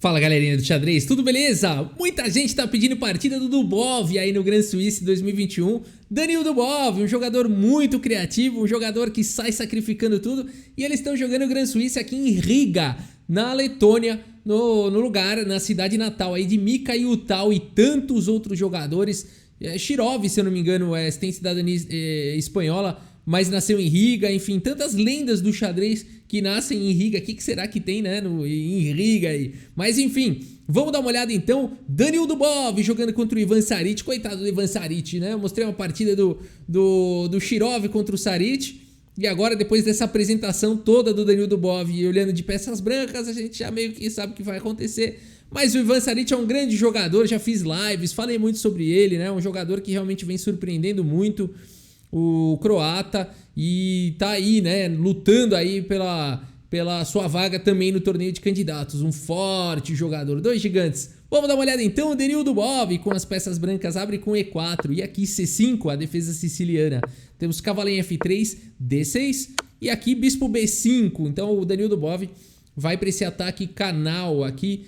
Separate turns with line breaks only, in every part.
Fala galerinha do xadrez, tudo beleza? Muita gente tá pedindo partida do Dubov aí no Grand Suisse 2021. Daniil Dubov, um jogador muito criativo, um jogador que sai sacrificando tudo. E eles estão jogando o Grand Suisse aqui em Riga, na Letônia, no lugar, na cidade natal aí de Mika Jutal e tantos outros jogadores. Shirov, se eu não me engano, tem cidadania espanhola, mas nasceu em Riga, enfim, tantas lendas do xadrez que nascem em Riga. O que será que tem, né, em Riga aí? Mas enfim, vamos dar uma olhada então. Daniil Dubov jogando contra o Ivan Sarit. Coitado do Ivan Sarit, né? Eu mostrei uma partida do Shirov contra o Sarit. E agora, depois dessa apresentação toda do Daniil Dubov e olhando de peças brancas, a gente já meio que sabe o que vai acontecer. Mas o Ivan Sarit é um grande jogador, já fiz lives, falei muito sobre ele, né? Um jogador que realmente vem surpreendendo muito o croata e tá aí, né, lutando aí pela sua vaga também no torneio de candidatos. Um forte jogador, dois gigantes. Vamos dar uma olhada então. O Daniil Dubov com as peças brancas abre com E4 e aqui C5, a defesa siciliana. Temos cavalo em F3, D6 e aqui bispo B5. Então o Daniil Dubov vai para esse ataque canal aqui,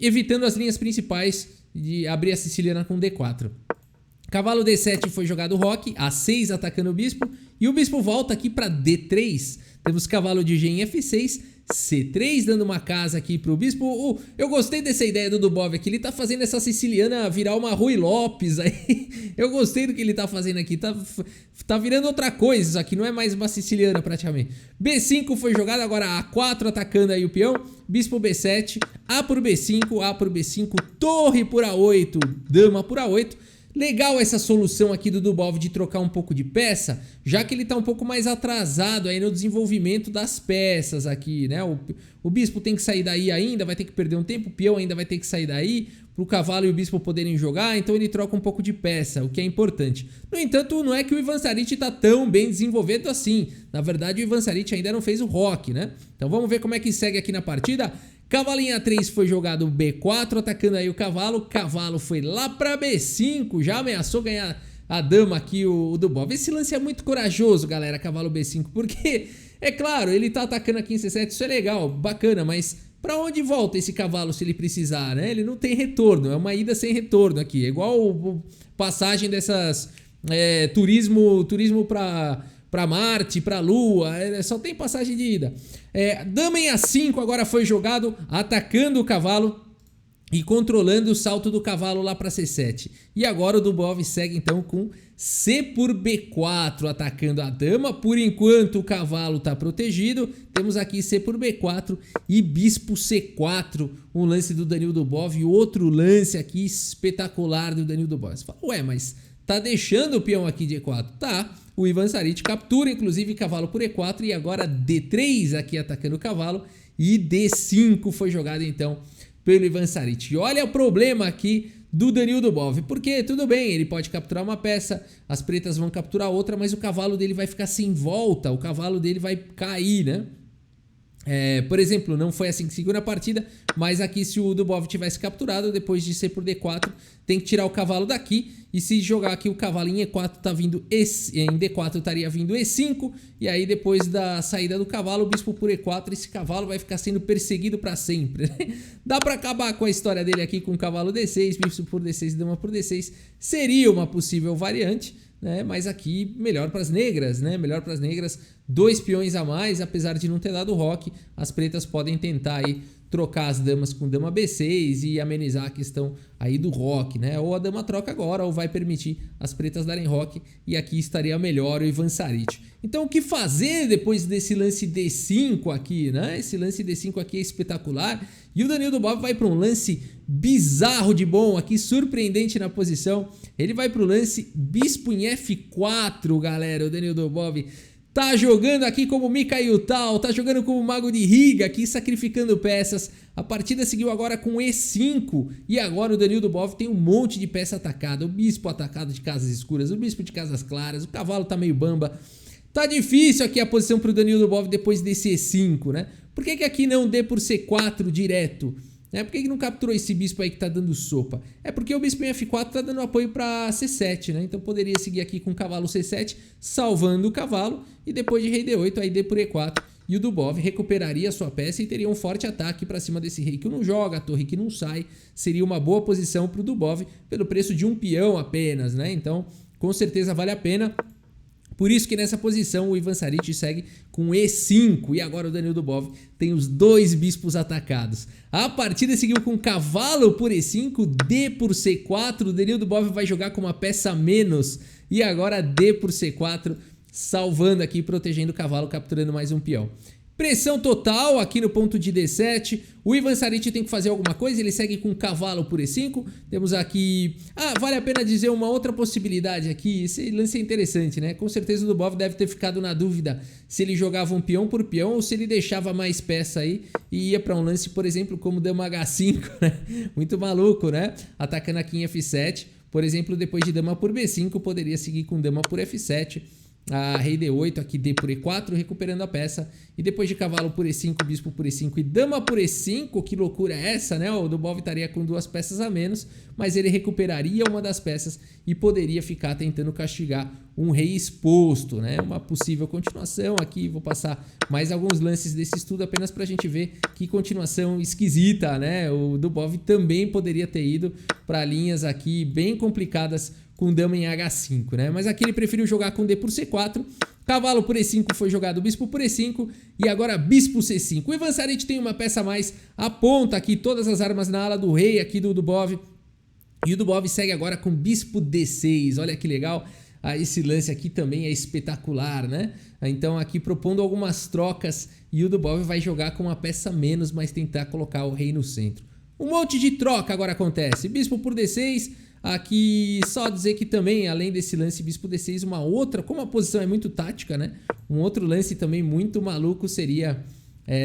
evitando as linhas principais de abrir a siciliana com D4. Cavalo D7 foi jogado roque, A6 atacando o bispo, e o bispo volta aqui para D3. Temos cavalo de G em F6, C3 dando uma casa aqui pro bispo. Eu gostei dessa ideia do Dubov aqui, ele tá fazendo essa siciliana virar uma Rui Lopes aí. Eu gostei do que ele tá fazendo aqui, tá virando outra coisa isso aqui, não é mais uma siciliana praticamente. B5 foi jogado, agora A4 atacando aí o peão, bispo B7, A por B5, A por B5, torre por A8, dama por A8. Legal essa solução aqui do Dubov de trocar um pouco de peça, já que ele está um pouco mais atrasado aí no desenvolvimento das peças aqui, né? O bispo tem que sair daí ainda, vai ter que perder um tempo, o peão ainda vai ter que sair daí para o cavalo e o bispo poderem jogar, então ele troca um pouco de peça, o que é importante. No entanto, não é que o Ivan Sarit está tão bem desenvolvido assim. Na verdade, o Ivan Sarit ainda não fez o roque, né? Então vamos ver como é que segue aqui na partida. Cavalo em A3 foi jogado B4, atacando aí o cavalo foi lá para B5, já ameaçou ganhar a dama aqui o Dubov. Esse lance é muito corajoso, galera, cavalo B5, porque, é claro, ele tá atacando aqui em C7, isso é legal, bacana, mas para onde volta esse cavalo se ele precisar, né? Ele não tem retorno, é uma ida sem retorno aqui, é igual passagem dessas turismo para Marte, para Lua, só tem passagem de ida. Dama em A5 agora foi jogado, atacando o cavalo e controlando o salto do cavalo lá para C7. E agora o Dubov segue então com C por B4, atacando a dama. Por enquanto o cavalo está protegido. Temos aqui C por B4 e bispo C4, um lance do Daniil Dubov e outro lance aqui espetacular do Daniil Dubov. Você fala, ué, mas tá deixando o peão aqui de E4? Tá. O Ivan Sarit captura, inclusive, cavalo por E4 e agora D3 aqui atacando o cavalo e D5 foi jogado então pelo Ivan Sarit. E olha o problema aqui do Daniil Dubov, porque tudo bem, ele pode capturar uma peça, as pretas vão capturar outra, mas o cavalo dele vai ficar sem volta, o cavalo dele vai cair, né? Por exemplo, não foi assim que seguiu na partida, mas aqui se o Dubov tivesse capturado, depois de C por D4, tem que tirar o cavalo daqui, e se jogar aqui o cavalo em E4, tá vindo em D4 estaria vindo E5, e aí depois da saída do cavalo, o bispo por E4, esse cavalo vai ficar sendo perseguido para sempre. Dá para acabar com a história dele aqui com o cavalo D6, bispo por D6 e dama por D6, seria uma possível variante, né? Mas aqui melhor para as negras, né? Melhor para as negras, 2 peões a mais, apesar de não ter dado roque, as pretas podem tentar aí trocar as damas com dama B6 e amenizar a questão aí do roque, né? Ou a dama troca agora ou vai permitir as pretas darem roque e aqui estaria melhor o Ivan Sarit. Então o que fazer depois desse lance D5 aqui, né? Esse lance D5 aqui é espetacular e o Daniil Dubov vai para um lance bizarro de bom aqui, surpreendente na posição. Ele vai para o lance bispo em F4, galera, o Daniil Dubov tá jogando aqui como Mika Jutal, tá jogando como Mago de Riga, aqui sacrificando peças. A partida seguiu agora com E5 e agora o Daniil Dubov tem um monte de peça atacada. O bispo atacado de casas escuras, o bispo de casas claras, o cavalo tá meio bamba. Tá difícil aqui a posição pro Daniil Dubov depois desse E5, né? Por que aqui não D por C4 direto? Por que não capturou esse bispo aí que tá dando sopa? É porque o bispo em F4 tá dando apoio para C7, né? Então poderia seguir aqui com o cavalo C7, salvando o cavalo. E depois de rei D8, aí D por E4. e o Dubov recuperaria a sua peça e teria um forte ataque para cima desse rei que não joga, a torre que não sai. Seria uma boa posição para o Dubov pelo preço de um peão apenas, né? Então, com certeza vale a pena. Por isso que nessa posição o Ivan Saric segue com E5 e agora o Danil Dubov tem os dois bispos atacados. A partida seguiu com cavalo por E5, D por C4, o Danil Dubov vai jogar com uma peça a menos e agora D por C4, salvando aqui, protegendo o cavalo, capturando mais um peão. Pressão total aqui no ponto de D7, o Ivan Saric tem que fazer alguma coisa, ele segue com cavalo por E5, temos aqui... vale a pena dizer uma outra possibilidade aqui, esse lance é interessante, né? Com certeza o Dubov deve ter ficado na dúvida se ele jogava um peão por peão ou se ele deixava mais peça aí e ia para um lance, por exemplo, como dama H5, né? Muito maluco, né? Atacando aqui em F7, por exemplo, depois de dama por B5, poderia seguir com dama por F7, rei D8, aqui D por E4, recuperando a peça. E depois de cavalo por E5, bispo por E5 e dama por E5, que loucura é essa, né? O Dubov estaria com duas peças a menos, mas ele recuperaria uma das peças e poderia ficar tentando castigar um rei exposto, né? Uma possível continuação aqui, vou passar mais alguns lances desse estudo apenas para a gente ver que continuação esquisita, né? O Dubov também poderia ter ido para linhas aqui bem complicadas com dama em H5, né? Mas aqui ele preferiu jogar com D por C4, cavalo por E5 foi jogado bispo por E5 e agora bispo C5. O Ivan Saric tem uma peça a mais, aponta aqui todas as armas na ala do rei aqui do Dubov e o Dubov segue agora com bispo D6, olha que legal. Esse lance aqui também é espetacular, né? Então aqui propondo algumas trocas e o Dubov vai jogar com uma peça a menos, mas tentar colocar o rei no centro. Um monte de troca agora acontece, bispo por D6, aqui só dizer que também, além desse lance bispo D6, uma outra, como a posição é muito tática, né? Um outro lance também muito maluco seria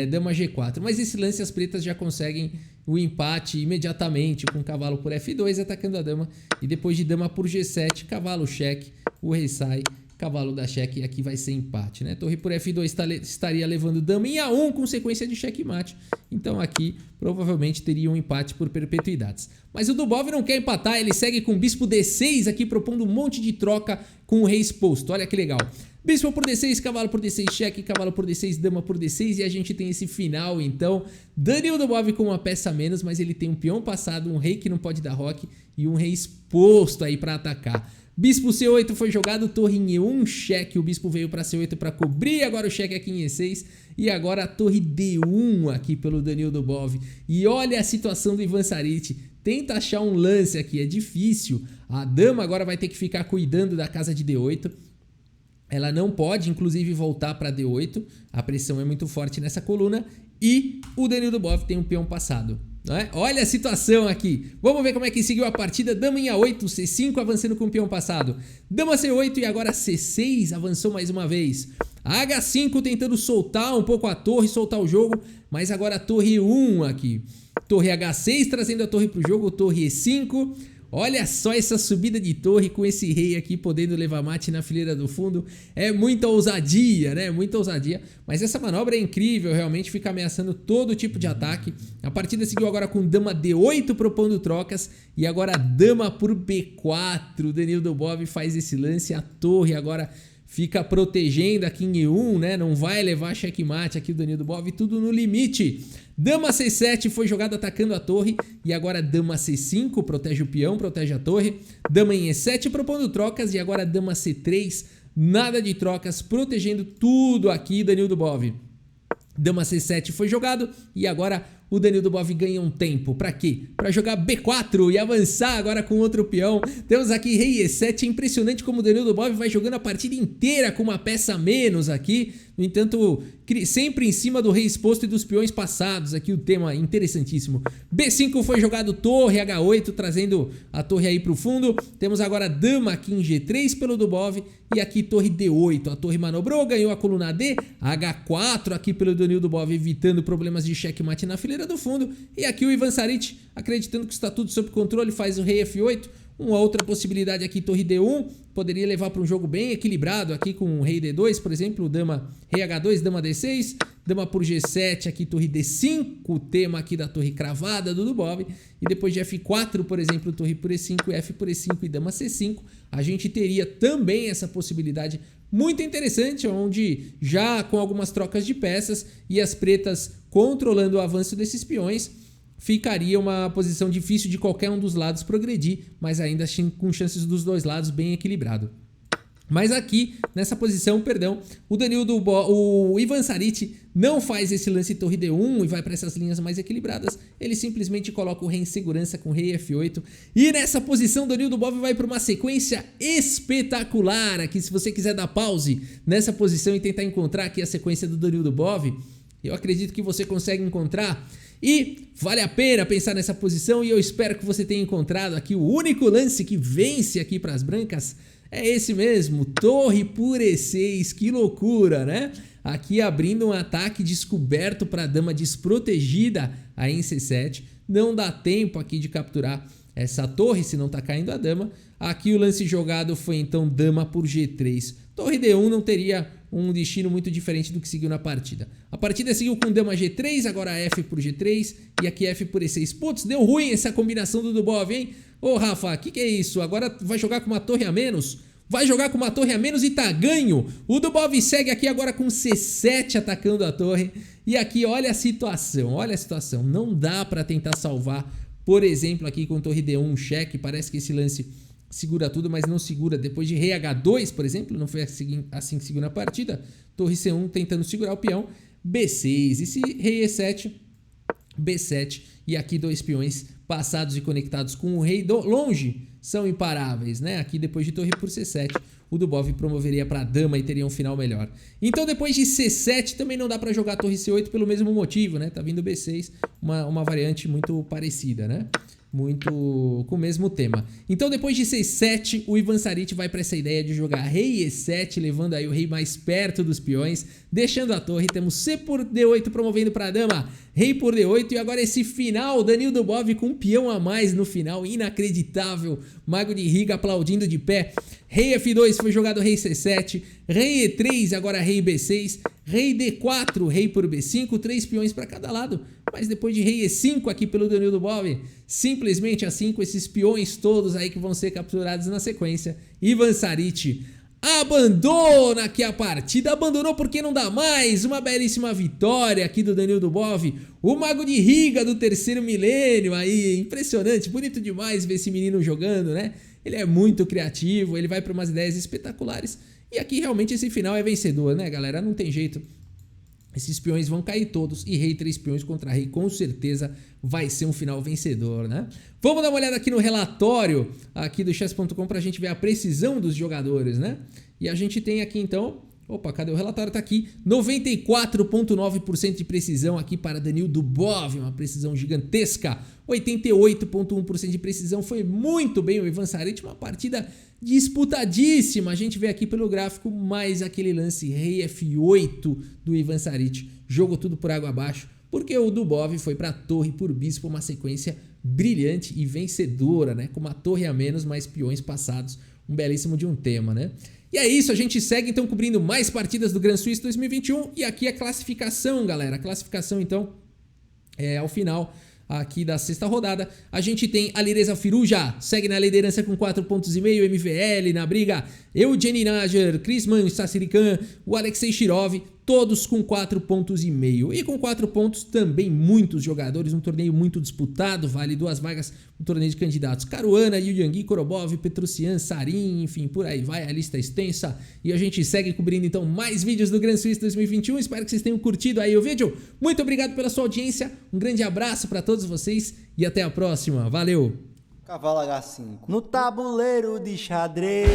dama G4. Mas esse lance as pretas já conseguem o empate imediatamente com cavalo por F2 atacando a dama. E depois de dama por G7, cavalo cheque, o rei sai, cavalo dá cheque e aqui vai ser empate, né? Torre por F2 estaria levando dama em A1 com sequência de checkmate. Então aqui provavelmente teria um empate por perpetuidades. Mas o Dubov não quer empatar, ele segue com bispo D6 aqui propondo um monte de troca com o rei exposto. Olha que legal. Bispo por D6, cavalo por D6, cheque, cavalo por D6, dama por D6 e a gente tem esse final então. Danil Dubov com uma peça a menos, mas ele tem um peão passado, um rei que não pode dar roque e um rei exposto aí para atacar. Bispo C8 foi jogado, torre em E1, cheque, o bispo veio para C8 para cobrir, agora o cheque aqui em E6 e agora a torre D1 aqui pelo Danil Dubov. E olha a situação do Ivan Saric, tenta achar um lance aqui, é difícil. A dama agora vai ter que ficar cuidando da casa de D8. Ela não pode, inclusive, voltar para D8. A pressão é muito forte nessa coluna. E o Danil Dubov tem um peão passado. Não é? Olha a situação aqui. Vamos ver como é que seguiu a partida. Dama em A8, C5 avançando com o peão passado. Dama C8 e agora C6 avançou mais uma vez. H5 tentando soltar um pouco a torre, soltar o jogo. Mas agora a torre 1 aqui. Torre H6 trazendo a torre para o jogo. Torre E5. Olha só essa subida de torre com esse rei aqui podendo levar mate na fileira do fundo. É muita ousadia, né? Muita ousadia. Mas essa manobra é incrível, realmente fica ameaçando todo tipo de ataque. A partida seguiu agora com dama D8 propondo trocas. E agora dama por B4. O Danil Dubov faz esse lance. A torre agora fica protegendo aqui em E1, né? Não vai levar checkmate aqui o Danil Dubov. Tudo no limite. Dama C7 foi jogado atacando a torre e agora dama C5 protege o peão, protege a torre. Dama em E7 propondo trocas e agora dama C3, nada de trocas, protegendo tudo aqui Danil Dubov. Dama C7 foi jogado e agora o Danil Dubov ganha um tempo. Pra quê? Pra jogar B4 e avançar agora com outro peão. Temos aqui rei E7. É impressionante como o Danil Dubov vai jogando a partida inteira com uma peça a menos aqui. No entanto, sempre em cima do rei exposto e dos peões passados. Aqui o tema interessantíssimo. B5 foi jogado torre H8, trazendo a torre aí pro fundo. Temos agora dama aqui em G3 pelo Dubov. E aqui torre D8. A torre manobrou, ganhou a coluna D. H4 aqui pelo Danil Dubov, evitando problemas de checkmate na fileira do fundo. E aqui o Ivan Saric, acreditando que está tudo sob controle, faz o rei F8. Uma outra possibilidade aqui, torre D1, poderia levar para um jogo bem equilibrado aqui com o rei D2, por exemplo, dama, rei H2, dama D6, dama por G7, aqui torre D5, o tema aqui da torre cravada do Dubov, e depois de F4, por exemplo, torre por E5, F por E5 e dama C5, a gente teria também essa possibilidade muito interessante, onde já com algumas trocas de peças e as pretas controlando o avanço desses peões, ficaria uma posição difícil de qualquer um dos lados progredir, mas ainda com chances dos dois lados bem equilibrado. Mas aqui, nessa posição, o Ivan Saric não faz esse lance torre D1 e vai para essas linhas mais equilibradas. Ele simplesmente coloca o rei em segurança com rei F8. E nessa posição, Danil Dubov vai para uma sequência espetacular. Aqui, se você quiser dar pause nessa posição e tentar encontrar aqui a sequência do Danil Dubov, eu acredito que você consegue encontrar. E vale a pena pensar nessa posição e eu espero que você tenha encontrado aqui o único lance que vence aqui para as brancas. É esse mesmo, torre por E6, que loucura, né? Aqui abrindo um ataque descoberto para a dama desprotegida aí em C7. Não dá tempo aqui de capturar essa torre, se não tá caindo a dama. Aqui o lance jogado foi então dama por G3. Torre D1 não teria um destino muito diferente do que seguiu na partida. A partida seguiu com dama G3, agora F por G3 e aqui F por E6. Putz, deu ruim essa combinação do Dubov, hein? Ô Rafa, que é isso? Agora vai jogar com uma torre a menos? Vai jogar com uma torre a menos e tá ganho. O Dubov segue aqui agora com C7 atacando a torre. E aqui olha a situação, Não dá pra tentar salvar, por exemplo, aqui com torre D1 cheque. Parece que esse lance segura tudo, mas não segura. Depois de rei H2, por exemplo, não foi assim que seguiu na partida. Torre C1 tentando segurar o peão. B6, esse rei E7, B7. E aqui dois peões passados e conectados com o rei longe são imparáveis, né? Aqui depois de torre por C7, o Dubov promoveria para dama e teria um final melhor. Então depois de C7 também não dá para jogar torre C8 pelo mesmo motivo, né? Tá vindo B6, uma variante muito parecida, né? Muito com o mesmo tema. Então depois de C7, o Ivan Saric vai para essa ideia de jogar rei E7, levando aí o rei mais perto dos peões, deixando a torre. Temos C por D8 promovendo para a dama, rei por D8 e agora esse final, Danil Dubov com um peão a mais no final, inacreditável. Mago de Riga aplaudindo de pé. Rei F2 foi jogado rei C7, rei E3, agora rei B6, rei D4, rei por B5, 3 peões para cada lado. Mas depois de rei E5 aqui pelo Danil Dubov, simplesmente assim com esses peões todos aí que vão ser capturados na sequência, Ivan Saric abandona aqui a partida, abandonou porque não dá mais. Uma belíssima vitória aqui do Danil Dubov, o Mago de Riga do terceiro milênio aí, impressionante, bonito demais ver esse menino jogando, né? Ele é muito criativo, ele vai para umas ideias espetaculares e aqui realmente esse final é vencedor, né, galera? Não tem jeito. Esses peões vão cair todos e rei 3 peões contra rei com certeza vai ser um final vencedor, né? Vamos dar uma olhada aqui no relatório aqui do chess.com pra gente ver a precisão dos jogadores, né? E a gente tem aqui então, opa, cadê o relatório? Tá aqui, 94,9% de precisão aqui para Danil Dubov, uma precisão gigantesca. 88,1% de precisão, foi muito bem o Ivan Saric, uma partida disputadíssima. A gente vê aqui pelo gráfico mais aquele lance rei F8 do Ivan Saric. Jogou tudo por água abaixo, porque o Dubov foi para torre por bispo, uma sequência brilhante e vencedora, né? Com uma torre a menos, mais peões passados. Um belíssimo de um tema, né? E é isso, a gente segue então cobrindo mais partidas do Grand Swiss 2021 e aqui a classificação, galera. A classificação então é ao final aqui da sexta rodada. A gente tem a Lireza Firuja, segue na liderança com 4,5 pontos, MVL na briga, Eugeni Najar, Krisman Sassirikan, o Alexei Shirov, todos com 4,5 pontos. E com 4 pontos também muitos jogadores, um torneio muito disputado, vale 2 vagas, um torneio de candidatos. Caruana, Yuliangui, Korobov, Petrucian, Sarin, enfim, por aí vai, a lista é extensa. E a gente segue cobrindo então mais vídeos do Grand Swiss 2021, espero que vocês tenham curtido aí o vídeo. Muito obrigado pela sua audiência, um grande abraço para todos vocês e até a próxima, valeu!
Cavalo H5 no tabuleiro de xadrez,